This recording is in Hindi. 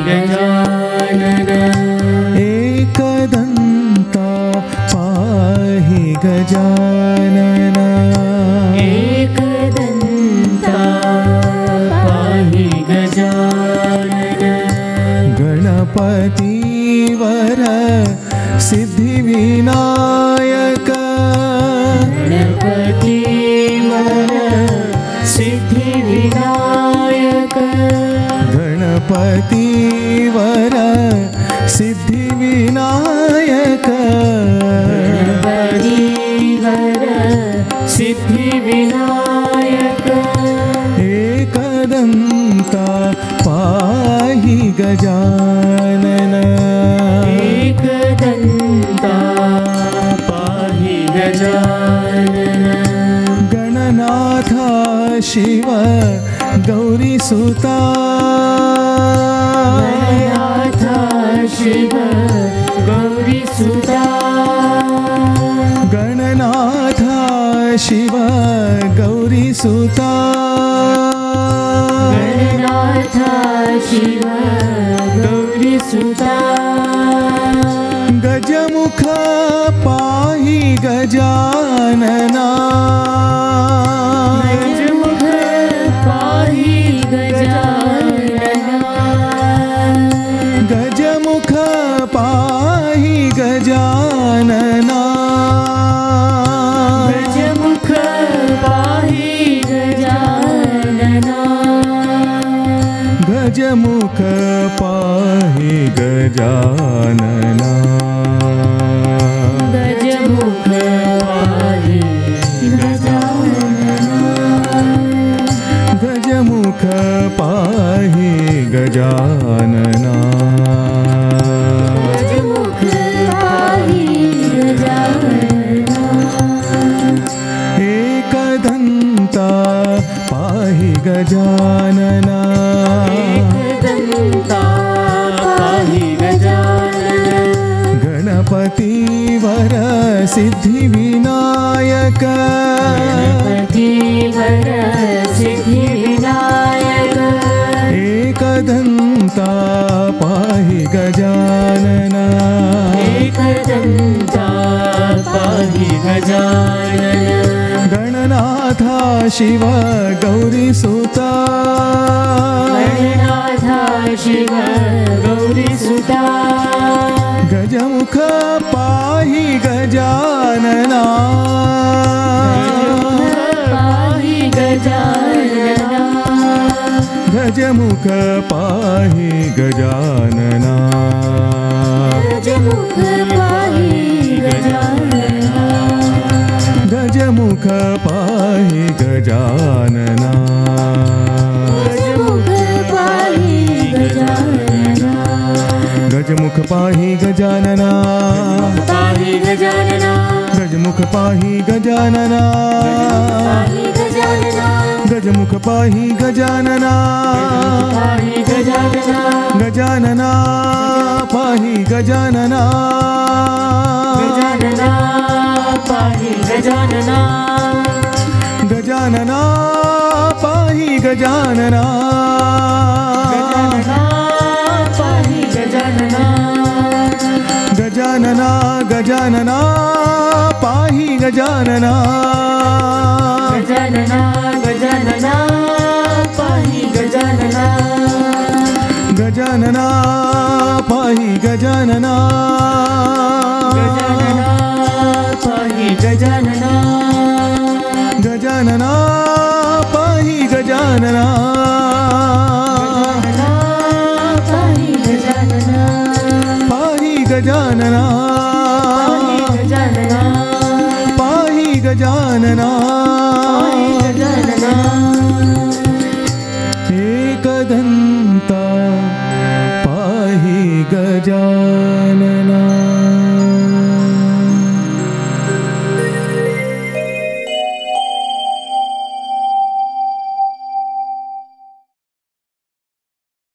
गजानन एकदन्ता पाहि गजानन एकदन्ता पाहि गजानन गणपतिवर सिद्धिविनायक गणपतिवर सिद्धिविनायक गणपतिवर सिद्धिविनायक गणपतिवर सिद्धिविनायक एकदन्ता पाहि गजानन एकदन्ता पाहि गजानन गणनाथा शिव गौरीसुता गणनाथा शिव गौरीसुता गणनाथा शिव गौरीसुता गणनाथा शिव गौरीसुता गजमुख पाहि गजानना गजमुख पाहि गजानना गजमुख पाहि गजानना गजमुख पाहि गजानना गजमुख पाहि गजानना गजमुख पाहि गजानना गजमुख पाहि गजानना गजमुख पाहि गजानना एकदन्ता पाहि गजानना एकदन्ता पाहि गजानन गणपतिवर सिद्धिविनायक गणपतिवर सिद्धिविनायक एकदन्ता पाहि गजानना एकदन्ता पाहि गजानन गणनाथा शिव गौरीसुता गणनाथा शिव गौरीसुता गजमुख पाहि गजानना पाहि गजानना गजमुख पाहि गजानना गजमुख पाहि गजानना गजमुख पाहि गजानना गजमुख पाहि गजानना गजमुख पाहि गजानना पाहि गजानना गजमुख पाहि गजानना पाहि गजानना गजमुख पाहि गजानना पाहि गजानना गजानना पाहि गजानना गजानना पाहि गजानना गजानना पाहि गजानना गजानना पाहि गजानना गजानना गजानना पाहि गजानना गजानना गजानना पाहि गजानना गजानना पाहि गजानना गजानना पाहि गजानना गजानना पाहि गजानना पाहि गजानना पाहि गजानना पाहि गजानना एकदन्ता पाहि गजानना